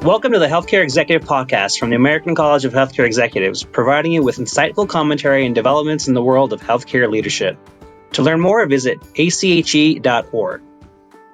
Welcome to the Healthcare Executive Podcast from the American College of Healthcare Executives, providing you with insightful commentary and developments in the world of healthcare leadership. To learn more, visit ache.org.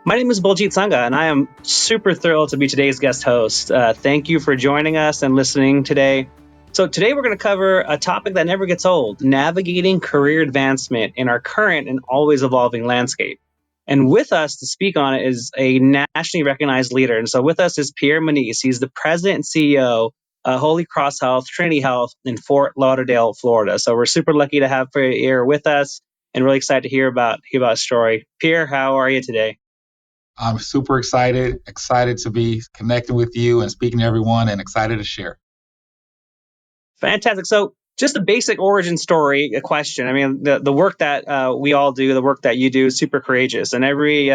My name is Baljeet Sangha, and I am super thrilled to be today's guest host. Thank you for joining us and listening today. So today we're going to cover a topic that never gets old, navigating career advancement in our current and always evolving landscape. And with us to speak on it is a nationally recognized leader. And so with us is Pierre Monice. He's the president and CEO of Holy Cross Health, Trinity Health in Fort Lauderdale, Florida. So we're super lucky to have Pierre with us and really excited to hear about his story. Pierre, how are you today? I'm super excited to be connecting with you and speaking to everyone, and excited to share. Fantastic. So just a basic origin story, a question. I mean, the work that we all do, the work that you do is super courageous, and every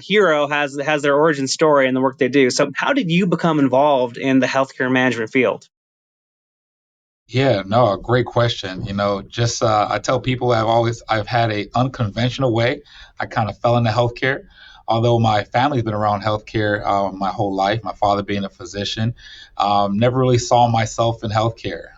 hero has their origin story in the work they do. So how did you become involved in the healthcare management field? Yeah, no, a great question. I tell people I've had a unconventional way. I kind of fell into healthcare, although my family's been around healthcare my whole life. My father being a physician, never really saw myself in healthcare.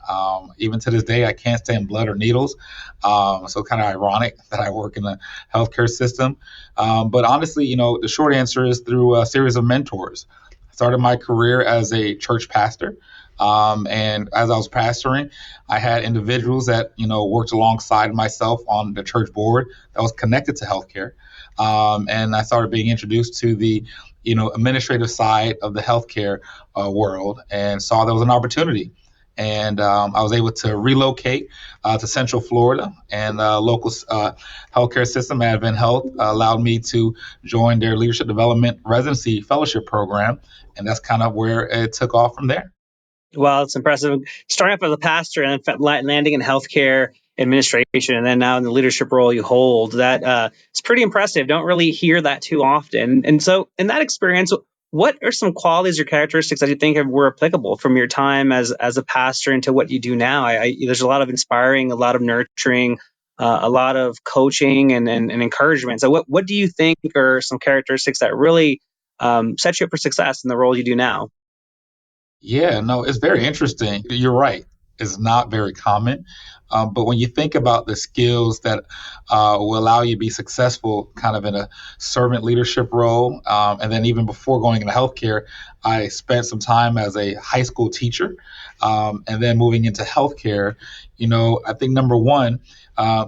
Even to this day, I can't stand blood or needles. So kind of ironic that I work in the healthcare system. But honestly, the short answer is through a series of mentors. I started my career as a church pastor. And as I was pastoring, I had individuals that, worked alongside myself on the church board that was connected to healthcare. And I started being introduced to the, administrative side of the healthcare world, and saw there was an opportunity. And I was able to relocate to Central Florida, and local healthcare system, Advent Health, allowed me to join their leadership development residency fellowship program. And that's kind of where it took off from there. Well, it's impressive. Starting off as a pastor and then landing in healthcare administration, and then now in the leadership role you hold. That it's pretty impressive. Don't really hear that too often. And so, in that experience, what are some qualities or characteristics that you think were applicable from your time as a pastor into what you do now? There's a lot of inspiring, a lot of nurturing, a lot of coaching and encouragement. So, what do you think are some characteristics that really set you up for success in the role you do now? Yeah, no, it's very interesting. You're right. It's not very common. But when you think about the skills that will allow you to be successful kind of in a servant leadership role, and then even before going into healthcare, I spent some time as a high school teacher, and then moving into healthcare. I think number one,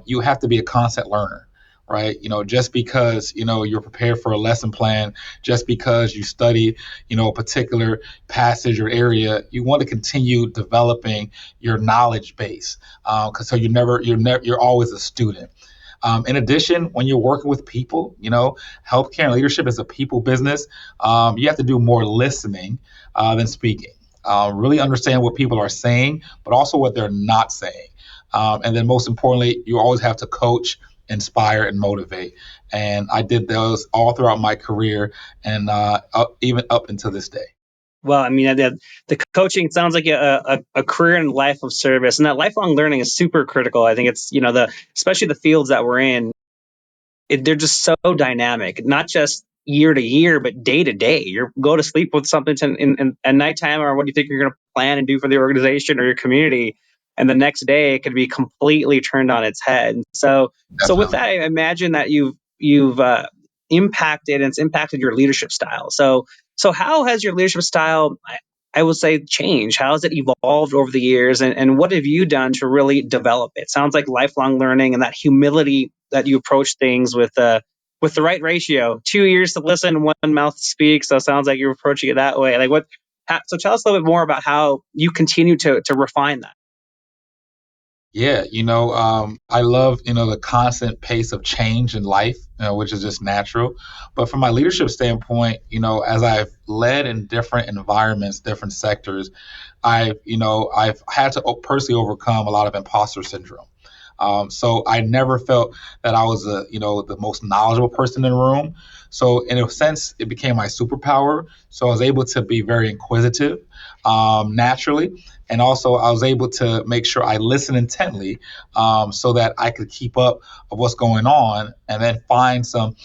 you have to be a constant learner. Right. Just because, you're prepared for a lesson plan, just because you study, a particular passage or area, you want to continue developing your knowledge base. Because so you're always a student. In addition, when you're working with people, healthcare and leadership is a people business. You have to do more listening than speaking. Really understand what people are saying, but also what they're not saying. And then most importantly, you always have to coach, inspire, and motivate. And I did those all throughout my career, and even up until this day. Well, I mean, the coaching sounds like a career and life of service, and that lifelong learning is super critical. I think it's, especially the fields that we're in, they're just so dynamic, not just year to year, but day to day. You go to sleep with something at nighttime, or what do you think you're going to plan and do for the organization or your community, and the next day it could be completely turned on its head. So with that, I imagine that you've impacted, and it's impacted your leadership style. So how has your leadership style, I will say, changed? How has it evolved over the years, and what have you done to really develop it? Sounds like lifelong learning and that humility that you approach things with the right ratio. 2 ears to listen, one mouth to speak. So it sounds like you're approaching it that way. So tell us a little bit more about how you continue to refine that. Yeah, I love, the constant pace of change in life, which is just natural. But from my leadership standpoint, as I've led in different environments, different sectors, I've had to personally overcome a lot of imposter syndrome. So I never felt that I was the most knowledgeable person in the room. So in a sense, it became my superpower. So I was able to be very inquisitive. naturally. And also, I was able to make sure I listen intently so that I could keep up of what's going on and then find some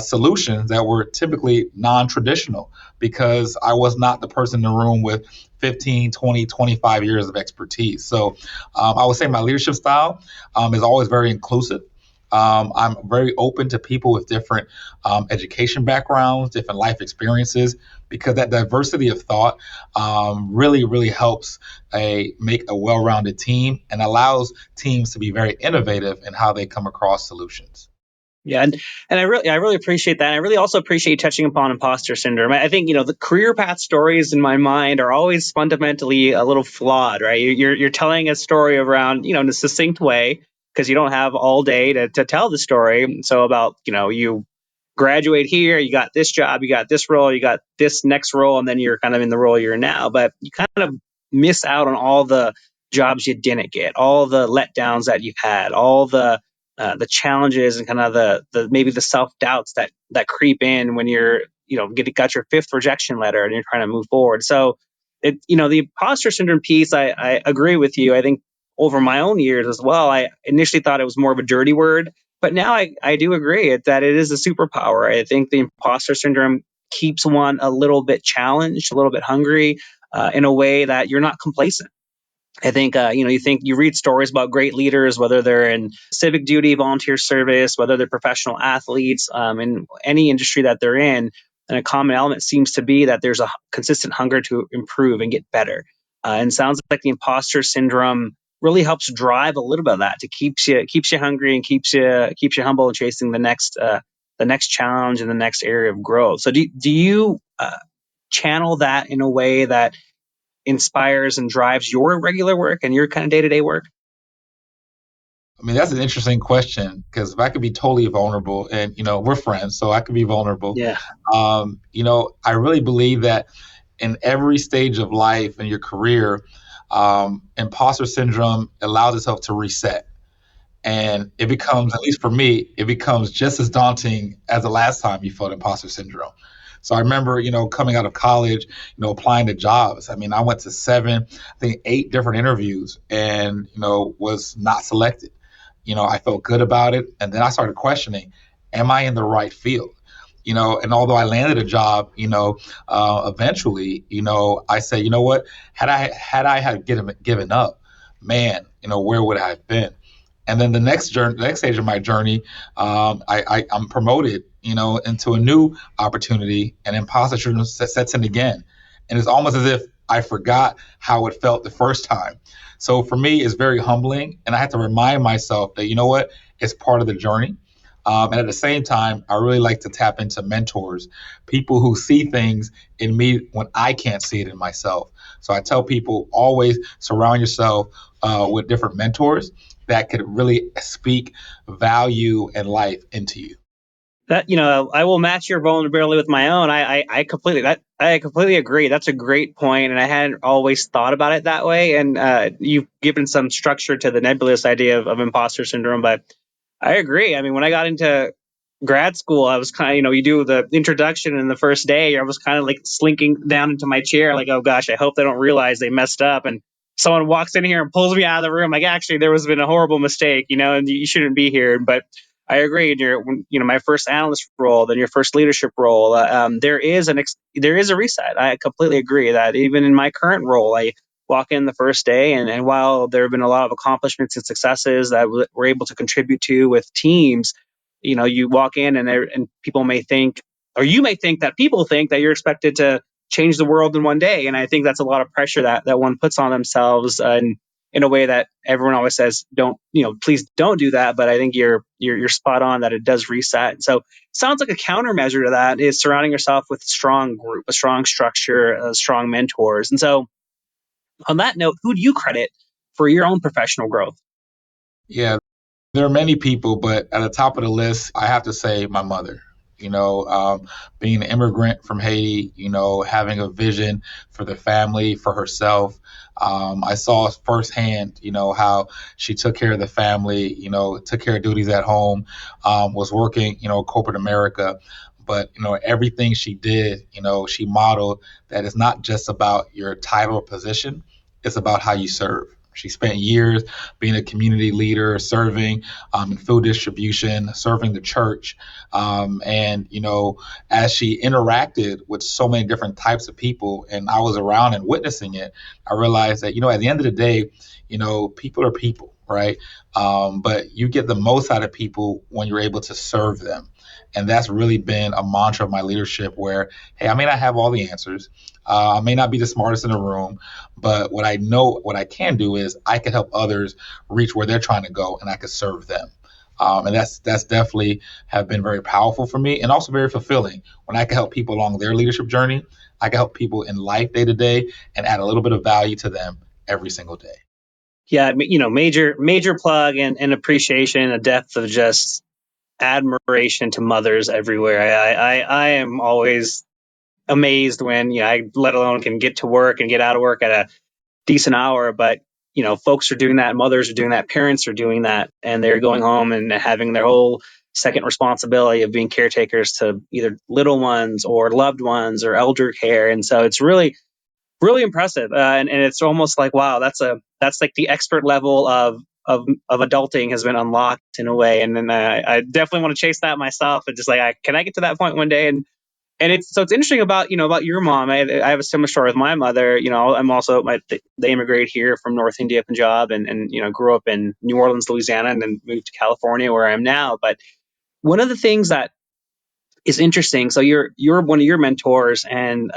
solutions that were typically non-traditional because I was not the person in the room with 15, 20, 25 years of expertise. So I would say my leadership style is always very inclusive. I'm very open to people with different education backgrounds, different life experiences, because that diversity of thought really, really helps make a well-rounded team and allows teams to be very innovative in how they come across solutions. Yeah, and I really appreciate that. I really also appreciate you touching upon imposter syndrome. I think the career path stories in my mind are always fundamentally a little flawed, right? You're telling a story around in a succinct way because you don't have all day to tell the story. So about you graduate here, you got this job, you got this role, you got this next role, and then you're kind of in the role you're in now. But you kind of miss out on all the jobs you didn't get, all the letdowns that you've had, all the challenges and kind of the maybe the self doubts that creep in when you're got your fifth rejection letter and you're trying to move forward. So the imposter syndrome piece, I agree with you. I think over my own years as well, I initially thought it was more of a dirty word, but now I do agree that it is a superpower. I think the imposter syndrome keeps one a little bit challenged, a little bit hungry, in a way that you're not complacent. I think, you read stories about great leaders, whether they're in civic duty, volunteer service, whether they're professional athletes, in any industry that they're in. And a common element seems to be that there's a consistent hunger to improve and get better. And sounds like the imposter syndrome really helps drive a little bit of that to keeps you hungry and keeps you humble and chasing the next challenge and the next area of growth. So do you channel that in a way that inspires and drives your regular work and your kind of day-to-day work? I mean, that's an interesting question because if I could be totally vulnerable and, we're friends, so I could be vulnerable. Yeah. I really believe that in every stage of life and your career, imposter syndrome allows itself to reset. And it becomes, at least for me, it becomes just as daunting as the last time you felt imposter syndrome. So I remember, coming out of college, applying to jobs. I mean, I went to seven, I think 8 different interviews and, was not selected. I felt good about it. And then I started questioning, am I in the right field? And although I landed a job, eventually, I said, you know what, had given up, man, where would I have been? And then the next stage of my journey, I'm promoted, into a new opportunity, and imposter syndrome sets in again, and it's almost as if I forgot how it felt the first time. So for me, it's very humbling, and I have to remind myself that it's part of the journey. And at the same time, I really like to tap into mentors, people who see things in me when I can't see it in myself. So I tell people always surround yourself with different mentors that could really speak value and life into you. That I will match your vulnerability with my own. I completely agree. That's a great point, and I hadn't always thought about it that way. And you've given some structure to the nebulous idea of imposter syndrome, but I agree. I mean, when I got into grad school, I was kind of, you do the introduction and the first day, I was kind of like slinking down into my chair, like, oh gosh, I hope they don't realize they messed up. And someone walks in here and pulls me out of the room, like, actually, there was been a horrible mistake, and you shouldn't be here. But I agree. My first analyst role, then your first leadership role, there is a reset. I completely agree that even in my current role, I walk in the first day, and while there have been a lot of accomplishments and successes that we're able to contribute to with teams, you walk in and people may think, or you may think that people think that you're expected to change the world in one day. And I think that's a lot of pressure that one puts on themselves, and in a way that everyone always says, don't, please don't do that. But I think you're spot on that it does reset. So it sounds like a countermeasure to that is surrounding yourself with a strong group, a strong structure, strong mentors. And so on that note, who do you credit for your own professional growth? Yeah, there are many people, but at the top of the list, I have to say my mother. Being an immigrant from Haiti, having a vision for the family, for herself. I saw firsthand, how she took care of the family, took care of duties at home, was working, corporate America. but everything she did, she modeled that it's not just about your title or position, it's about how you serve. She spent years being a community leader, serving in food distribution, serving the church. And, as she interacted with so many different types of people, and I was around and witnessing it, I realized that, at the end of the day, people are people, right? But you get the most out of people when you're able to serve them. And that's really been a mantra of my leadership where, hey, I may not have all the answers. I may not be the smartest in the room, but what I can do is I can help others reach where they're trying to go, and I can serve them. And that's definitely have been very powerful for me, and also very fulfilling when I can help people along their leadership journey. I can help people in life day to day and add a little bit of value to them every single day. Yeah, major plug and appreciation, a depth of just admiration to mothers everywhere. I am always amazed when I let alone can get to work and get out of work at a decent hour, but folks are doing that, mothers are doing that, parents are doing that, and they're going home and having their whole second responsibility of being caretakers to either little ones or loved ones or elder care. And so it's really impressive, and it's almost like, wow, that's like the expert level of adulting has been unlocked in a way. And then I definitely want to chase that myself, and just like, can I get to that point one day? And it's interesting about about your mom. I have a similar story with my mother. I'm also they immigrated here from North India, Punjab, and grew up in New Orleans, Louisiana, and then moved to California where I am now. But one of the things that is interesting. So you're one of your mentors, and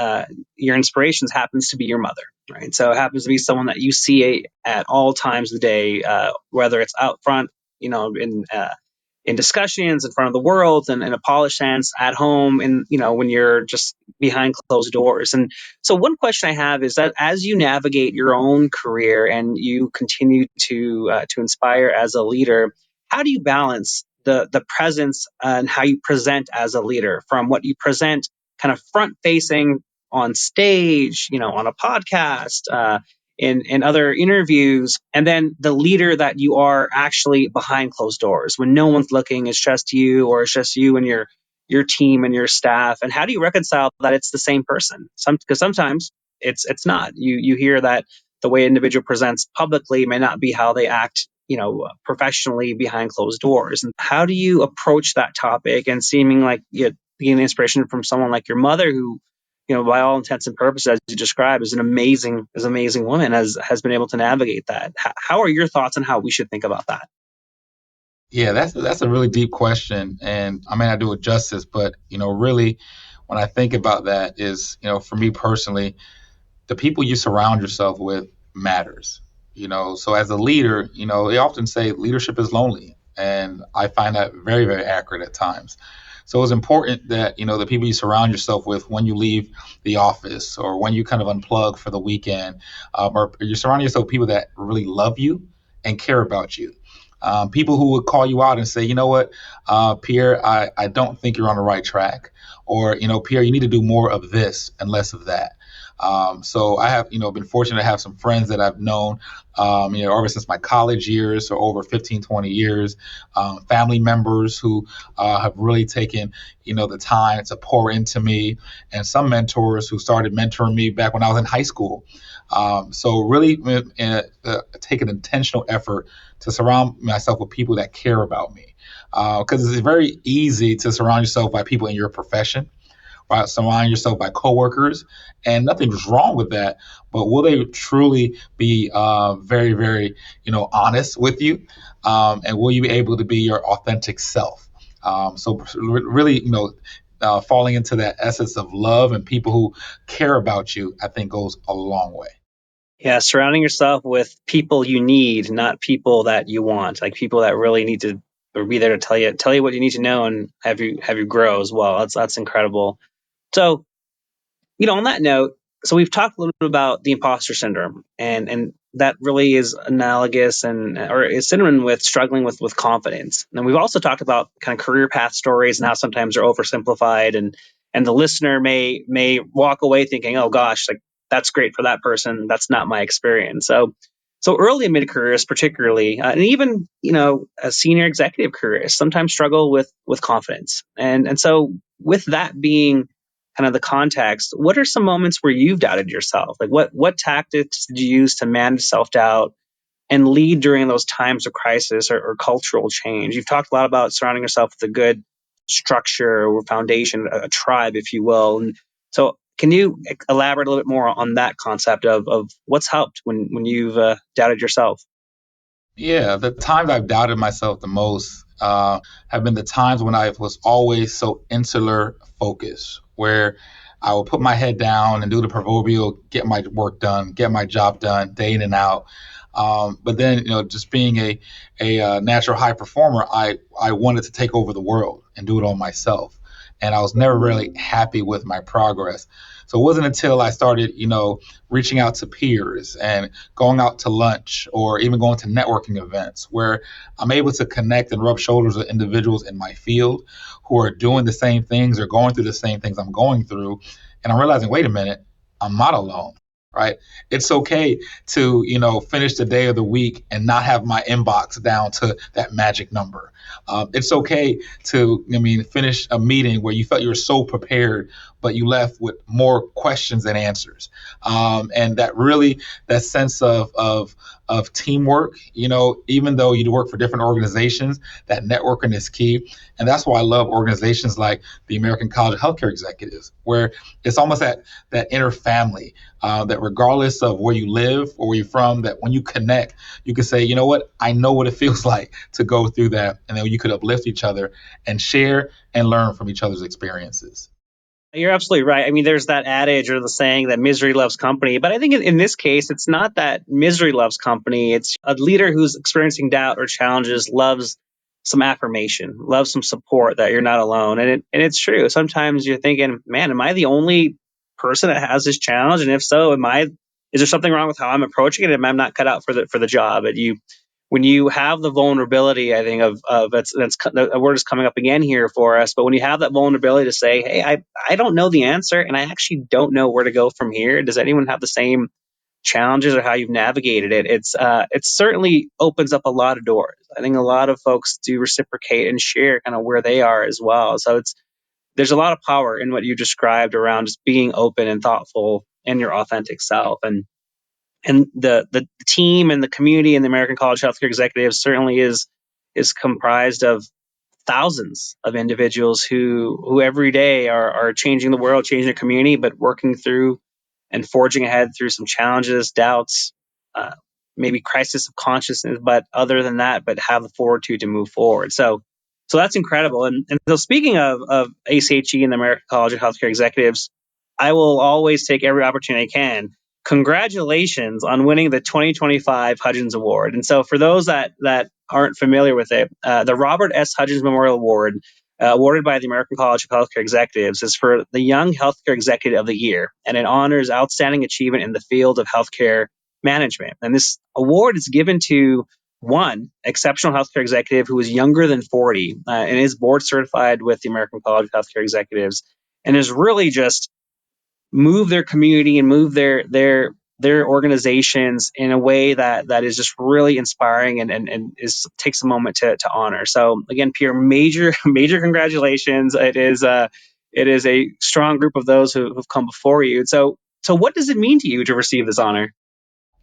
your inspirations happens to be your mother, right? So it happens to be someone that you see at all times of the day, whether it's out front, in discussions in front of the world, and in a polished sense, at home, and when you're just behind closed doors. And so one question I have is that as you navigate your own career and you continue to inspire as a leader, how do you balance the presence and how you present as a leader, from what you present kind of front facing on stage, on a podcast, in other interviews, and then the leader that you are actually behind closed doors when no one's looking, it's just you, or it's just you and your team and your staff? And how do you reconcile that it's the same person? Because sometimes it's not. You hear that the way an individual presents publicly may not be how they act, professionally behind closed doors. And how do you approach that topic, and seeming like being an inspiration from someone like your mother, who, by all intents and purposes, as you describe, is an amazing woman, has been able to navigate that. How are your thoughts on how we should think about that? Yeah, that's a really deep question, and I may not do it justice, but really, when I think about that, is for me personally, the people you surround yourself with matters. So as a leader, they often say leadership is lonely, and I find that very, very accurate at times. So it's important that the people you surround yourself with when you leave the office, or when you kind of unplug for the weekend, or you surround yourself with people that really love you and care about you. People who would call you out and say, you know what, Pierre, I don't think you're on the right track, or Pierre, you need to do more of this and less of that. So I have, been fortunate to have some friends that I've known, ever since my college years, so over 15, 20 years, family members who have really taken, the time to pour into me, and some mentors who started mentoring me back when I was in high school. So really take an intentional effort to surround myself with people that care about me. Because it's very easy to surround yourself by people in your profession, right? Surround yourself by coworkers, and nothing's wrong with that. But will they truly be very, very, honest with you? And will you be able to be your authentic self? So really, falling into that essence of love and people who care about you, I think goes a long way. Yeah, surrounding yourself with people you need, not people that you want. Like people that really need to, or be there to tell you what you need to know, and have you grow as well. That's incredible. So, on that note, so we've talked a little bit about the imposter syndrome, and that really is analogous, and or is synonym with struggling with confidence. And we've also talked about kind of career path stories and how sometimes they're oversimplified, and the listener may walk away thinking, oh gosh, like that's great for that person, that's not my experience. So early and mid careers, particularly, and even a senior executive careers, sometimes struggle with confidence. And so with that being kind of the context, what are some moments where you've doubted yourself? Like what tactics did you use to manage self doubt and lead during those times of crisis or cultural change? You've talked a lot about surrounding yourself with a good structure or foundation, a tribe, if you will. And so, can you elaborate a little bit more on that concept of what's helped when you've doubted yourself? Yeah, the times I've doubted myself the most have been the times when I was always so insular focused, where I would put my head down and do the proverbial get my work done, get my job done, day in and out. But then, just being a natural high performer, I wanted to take over the world and do it all myself. And I was never really happy with my progress. So it wasn't until I started, reaching out to peers and going out to lunch or even going to networking events where I'm able to connect and rub shoulders with individuals in my field who are doing the same things or going through the same things I'm going through. And I'm realizing, wait a minute, I'm not alone, right? It's okay to, finish the day of the week and not have my inbox down to that magic number. It's okay to, finish a meeting where you felt you were so prepared, but you left with more questions than answers. And that sense of teamwork, even though you work for different organizations, that networking is key. And that's why I love organizations like the American College of Healthcare Executives, where it's almost that inner family, that regardless of where you live or where you're from, that when you connect, you can say, you know what, I know what it feels like to go through that. And then you could uplift each other and share and learn from each other's experiences. You're absolutely right. I mean, there's that adage or the saying that misery loves company. But I think in this case, it's not that misery loves company. It's a leader who's experiencing doubt or challenges loves some affirmation, loves some support that you're not alone. And it's true. Sometimes you're thinking, man, am I the only person that has this challenge? And if so, is there something wrong with how I'm approaching it? Am I not cut out for the job? And when you have the vulnerability, I think of that's a word is coming up again here for us. But when you have that vulnerability to say, "Hey, I don't know the answer, and I actually don't know where to go from here. Does anyone have the same challenges or how you've navigated it?" It certainly opens up a lot of doors. I think a lot of folks do reciprocate and share kind of where they are as well. So there's a lot of power in what you described around just being open and thoughtful and your authentic self. And the team and the community in the American College of Healthcare Executives certainly is comprised of thousands of individuals who every day are changing the world, changing the community, but working through and forging ahead through some challenges, doubts, uh, maybe crisis of consciousness, but other than that, but have the fortitude to move forward. So that's incredible. And so speaking of ACHE and the American College of Healthcare Executives, I will always take every opportunity I can. Congratulations on winning the 2025 Hudgens Award. And so for those that aren't familiar with it, the Robert S. Hudgens Memorial Award, awarded by the American College of Healthcare Executives, is for the Young Healthcare Executive of the Year, and it honors outstanding achievement in the field of healthcare management. And this award is given to one exceptional healthcare executive who is younger than 40 and is board certified with the American College of Healthcare Executives, and is really just move their community and move their organizations in a way that is just really inspiring and takes a moment to honor. So again, Pierre, major congratulations. It is a strong group of those who've come before you. So what does it mean to you to receive this honor?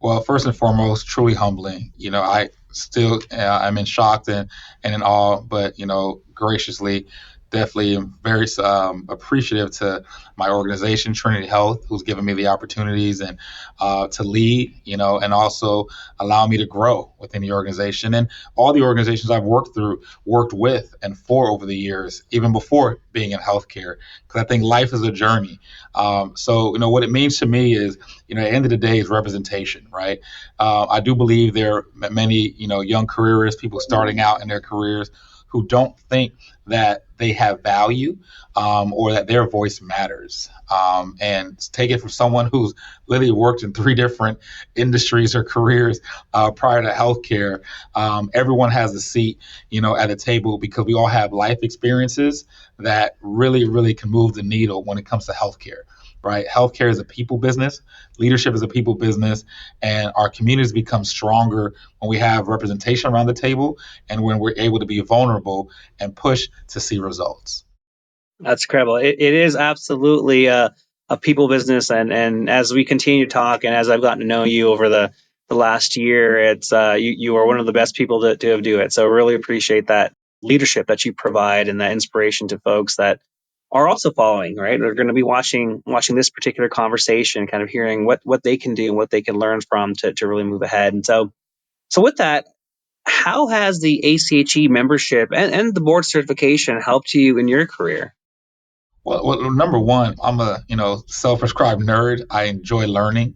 Well, first and foremost, truly humbling. I still I'm in shock and in awe, but graciously, definitely am very appreciative to my organization, Trinity Health, who's given me the opportunities and to lead, and also allow me to grow within the organization and all the organizations I've worked with, and for over the years, even before being in healthcare, because I think life is a journey. So, what it means to me is, at the end of the day, is representation, right? I do believe there are many, young careerists, people starting out in their careers who don't think that they have value, or that their voice matters. And take it from someone who's literally worked in three different industries or careers prior to healthcare. Everyone has a seat, at a table, because we all have life experiences that really, really can move the needle when it comes to healthcare. Right? Healthcare is a people business. Leadership is a people business. And our communities become stronger when we have representation around the table and when we're able to be vulnerable and push to see results. That's incredible. It is absolutely a people business, and as we continue to talk, and as I've gotten to know you over the last year, it's you are one of the best people to do it. So really appreciate that leadership that you provide and that inspiration to folks that are also following. Right, they're going to be watching this particular conversation, kind of hearing what they can do and what they can learn from to really move ahead. And so with that, how has the ACHE membership and the board certification helped you in your career? Well, number one, I'm a self-prescribed nerd. I enjoy learning.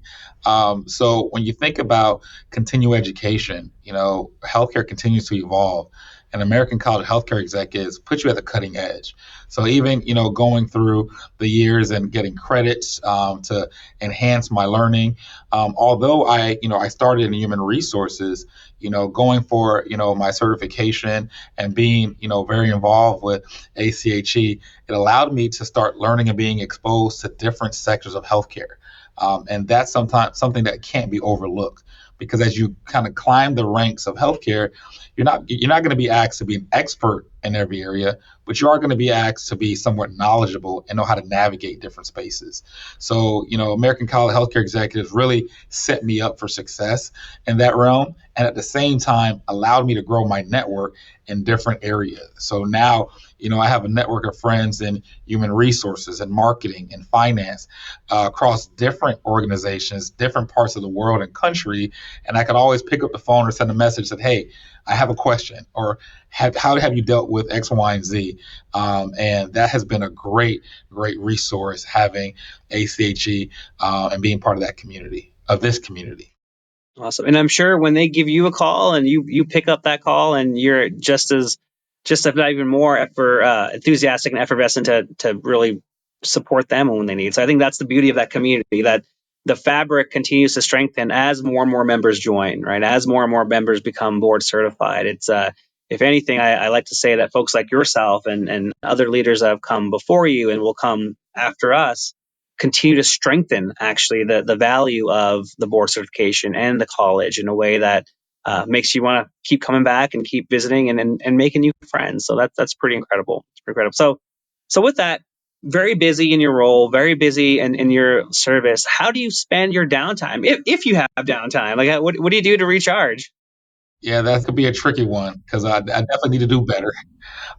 So when you think about continuing education, healthcare continues to evolve, and American College of Healthcare Executives put you at the cutting edge. So even going through the years and getting credits to enhance my learning, although I started in human resources, going for my certification and being very involved with ACHE, it allowed me to start learning and being exposed to different sectors of healthcare. And that's sometimes something that can't be overlooked, because as you kind of climb the ranks of healthcare, you're not going to be asked to be an expert in every area, but you are going to be asked to be somewhat knowledgeable and know how to navigate different spaces. So, American College of Healthcare Executives really set me up for success in that realm, and at the same time allowed me to grow my network in different areas. So now, I have a network of friends in human resources and marketing and finance across different organizations, different parts of the world and country. And I could always pick up the phone or send a message that, hey, I have a question, or how have you dealt with X, Y, and Z? And that has been a great, great resource, having ACHE and being part of that community, of this community. Awesome. And I'm sure when they give you a call and you pick up that call and you're just if not even more enthusiastic and effervescent to really support them when they need. So I think that's the beauty of that community, that the fabric continues to strengthen as more and more members join, right? As more and more members become board certified. It's if anything, I like to say that folks like yourself and other leaders that have come before you and will come after us continue to strengthen actually the value of the board certification and the college in a way that makes you want to keep coming back and keep visiting and making new friends. So that's pretty incredible. It's pretty incredible. So with that, very busy in your role, very busy in your service. How do you spend your downtime, if you have downtime? Like, what do you do to recharge? Yeah, that could be a tricky one, because I definitely need to do better.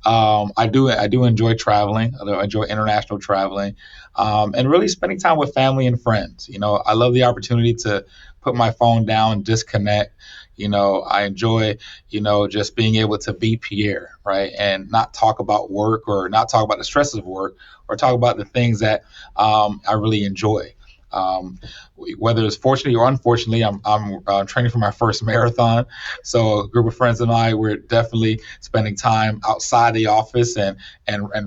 I do enjoy traveling. I enjoy international traveling, and really spending time with family and friends. I love the opportunity to put my phone down, disconnect. I enjoy, just being able to be Pierre, right, and not talk about work, or not talk about the stresses of work, or talk about the things that I really enjoy. Um, Whether it's fortunately or unfortunately, I'm training for my first marathon. So a group of friends and I, we're definitely spending time outside the office, and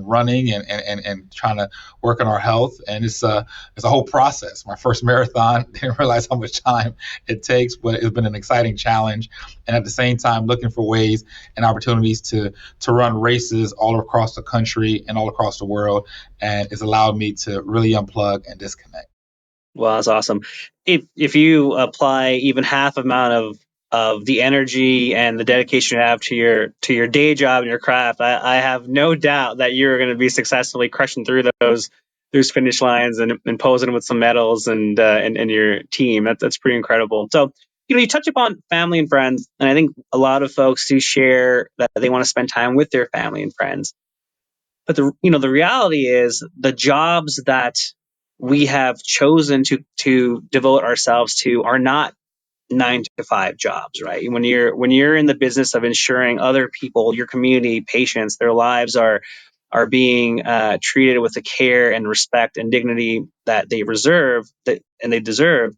running, and trying to work on our health. And it's a whole process. My first marathon, didn't realize how much time it takes, but it's been an exciting challenge. And at the same time, looking for ways and opportunities to run races all across the country and all across the world. And it's allowed me to really unplug and disconnect. Well, that's awesome. If you apply even half amount of the energy and the dedication you have to your day job and your craft, I have no doubt that you're going to be successfully crushing through those finish lines and posing with some medals and your team. That's pretty incredible. So you touch upon family and friends, and I think a lot of folks do share that they want to spend time with their family and friends. But the reality is the jobs that we have chosen to devote ourselves to are not 9 to 5 jobs, right? When you're in the business of ensuring other people, your community, patients, their lives are being treated with the care and respect and dignity that they reserve and they deserve,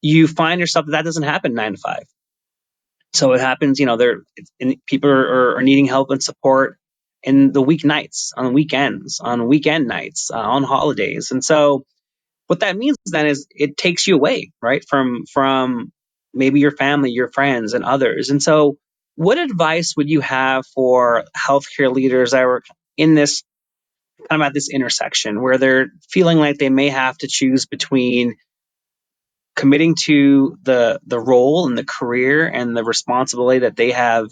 you find yourself that doesn't happen 9 to 5. So it happens, people are needing help and support in the weeknights, on weekends, on weekend nights, on holidays. And so what that means then is it takes you away, right, from maybe your family, your friends, and others. And so what advice would you have for healthcare leaders that are in this kind of at this intersection where they're feeling like they may have to choose between committing to the role and the career and the responsibility that they have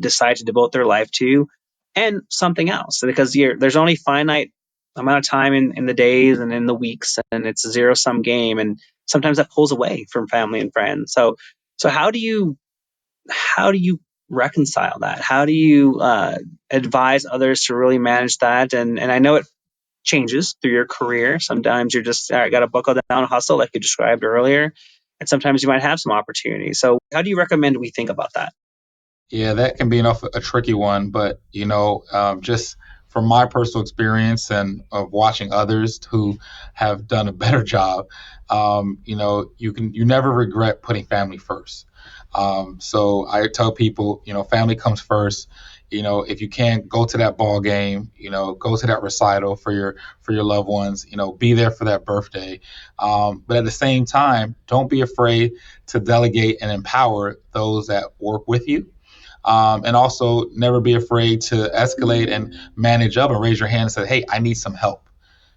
decided to devote their life to, and something else, because there's only finite amount of time in the days and in the weeks, and it's a zero sum game, and sometimes that pulls away from family and friends. So how do you reconcile that? How do you advise others to really manage that? And I know it changes through your career. Sometimes you're just, all right, got to buckle down and hustle, like you described earlier. And sometimes you might have some opportunities. So how do you recommend we think about that? Yeah, that can be a tricky one, but just from my personal experience and of watching others who have done a better job, you never regret putting family first. So I tell people, family comes first. If you can't go to that ball game, go to that recital for your loved ones. Be there for that birthday. But at the same time, don't be afraid to delegate and empower those that work with you, and also never be afraid to escalate and manage up and raise your hand and say, hey, I need some help.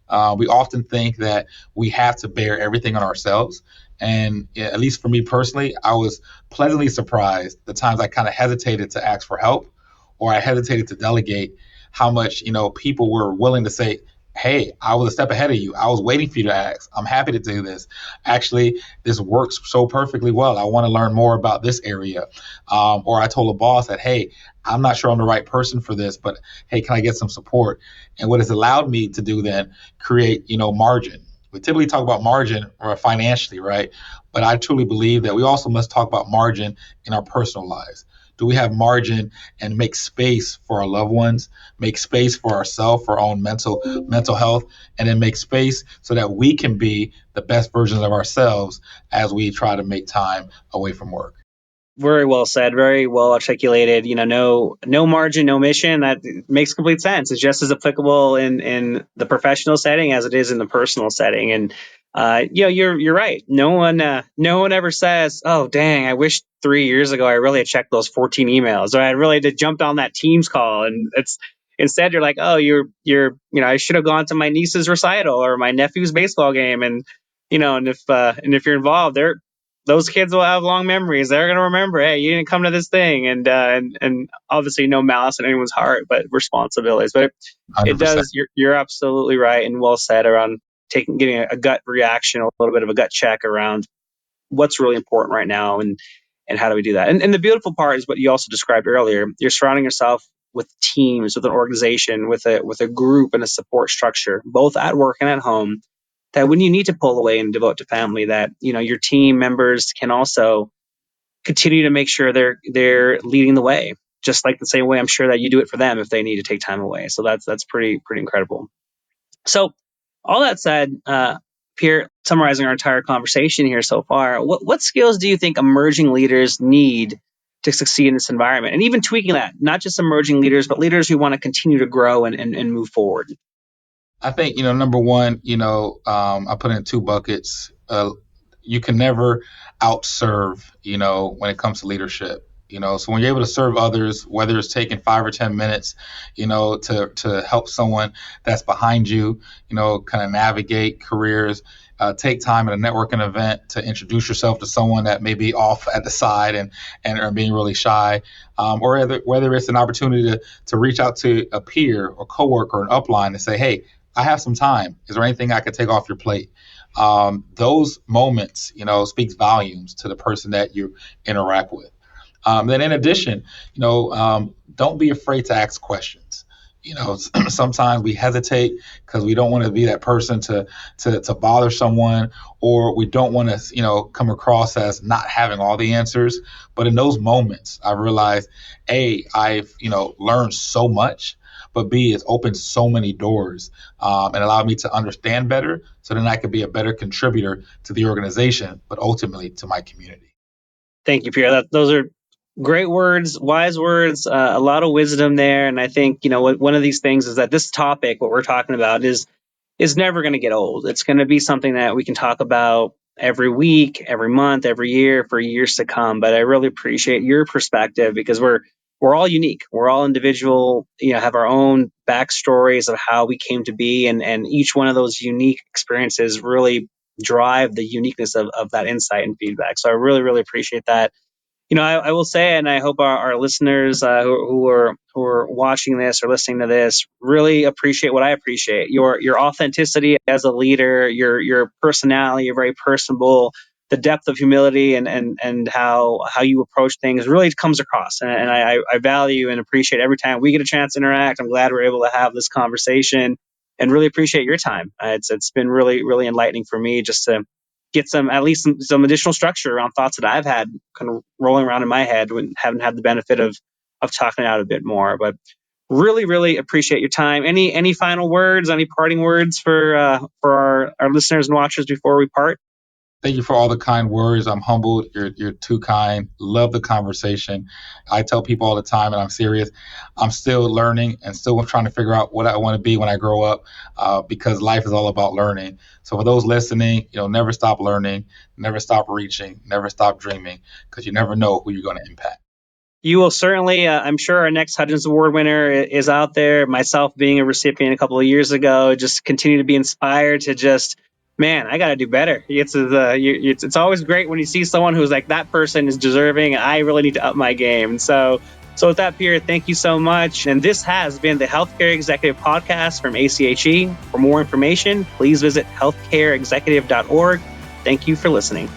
We often think that we have to bear everything on ourselves. And yeah, at least for me personally, I was pleasantly surprised the times I kind of hesitated to ask for help or I hesitated to delegate, how much, people were willing to say, hey, I was a step ahead of you. I was waiting for you to ask. I'm happy to do this. Actually, this works so perfectly well. I want to learn more about this area. Or I told a boss that, hey, I'm not sure I'm the right person for this, but hey, can I get some support? And what has allowed me to do then, create, margin. We typically talk about margin or financially, right? But I truly believe that we also must talk about margin in our personal lives. Do we have margin and make space for our loved ones, make space for ourselves, for our own mental health, and then make space so that we can be the best versions of ourselves as we try to make time away from work? Very well said, very well articulated. No margin, no mission. That makes complete sense. It's just as applicable in the professional setting as it is in the personal setting. And you're right. No one ever says, "Oh, dang, I wish 3 years ago I really had checked those 14 emails, or I really had jumped on that Teams call." And it's instead you're like, "Oh, I should have gone to my niece's recital or my nephew's baseball game." And if you're involved, those kids will have long memories. They're going to remember, hey, you didn't come to this thing, and obviously no malice in anyone's heart, but responsibilities. But it 100%. does. You're absolutely right and well said around getting a gut reaction, a little bit of a gut check around what's really important right now, and how do we do that. And the beautiful part is what you also described earlier. You're surrounding yourself with teams, with an organization, with a group and a support structure, both at work and at home, that when you need to pull away and devote to family, that your team members can also continue to make sure they're leading the way, just like the same way I'm sure that you do it for them if they need to take time away. So that's pretty incredible. So all that said, Pierre, summarizing our entire conversation here so far, what skills do you think emerging leaders need to succeed in this environment? And even tweaking that, not just emerging leaders, but leaders who want to continue to grow and move forward. I think, number one, I put it in two buckets. You can never outserve, when it comes to leadership. So when you're able to serve others, whether it's taking 5 or 10 minutes, to help someone that's behind you, kind of navigate careers, take time at a networking event to introduce yourself to someone that may be off at the side and are being really shy, or whether it's an opportunity to reach out to a peer or coworker or an upline and say, hey, I have some time. Is there anything I could take off your plate? Those moments, speaks volumes to the person that you interact with. Then in addition, don't be afraid to ask questions. Sometimes we hesitate because we don't want to be that person to bother someone, or we don't want to, come across as not having all the answers. But in those moments, I realized, A, I've, learned so much, but B, it's opened so many doors, and allowed me to understand better, so then I could be a better contributor to the organization, but ultimately to my community. Thank you, Pierre. Those are great words, wise words, a lot of wisdom there. And I think, one of these things is that this topic, what we're talking about, is never going to get old. It's going to be something that we can talk about every week, every month, every year for years to come. But I really appreciate your perspective, because we're all unique. We're all individual, have our own backstories of how we came to be. And each one of those unique experiences really drive the uniqueness of that insight and feedback. So I really, really appreciate that. I will say, and I hope our listeners who are watching this or listening to this really appreciate what I appreciate: your authenticity as a leader, your personality, you're very personable, the depth of humility, and how you approach things really comes across. And I value and appreciate every time we get a chance to interact. I'm glad we're able to have this conversation, and really appreciate your time. It's been really enlightening for me just to get at least some additional structure around thoughts that I've had kind of rolling around in my head when haven't had the benefit of talking it out a bit more. But really appreciate your time. Any final words, any parting words for our listeners and watchers before we part? Thank you for all the kind words. I'm humbled. You're too kind. Love the conversation. I tell people all the time, and I'm serious. I'm still learning and still trying to figure out what I want to be when I grow up, because life is all about learning. So for those listening, never stop learning, never stop reaching, never stop dreaming, because you never know who you're going to impact. You will certainly, I'm sure our next Hudgens Award winner is out there. Myself being a recipient a couple of years ago, just continue to be inspired to just, man, I got to do better. It's always great when you see someone who's like, that person is deserving. I really need to up my game. And so with that, Pierre, thank you so much. And this has been the Healthcare Executive Podcast from ACHE. For more information, please visit healthcareexecutive.org. Thank you for listening.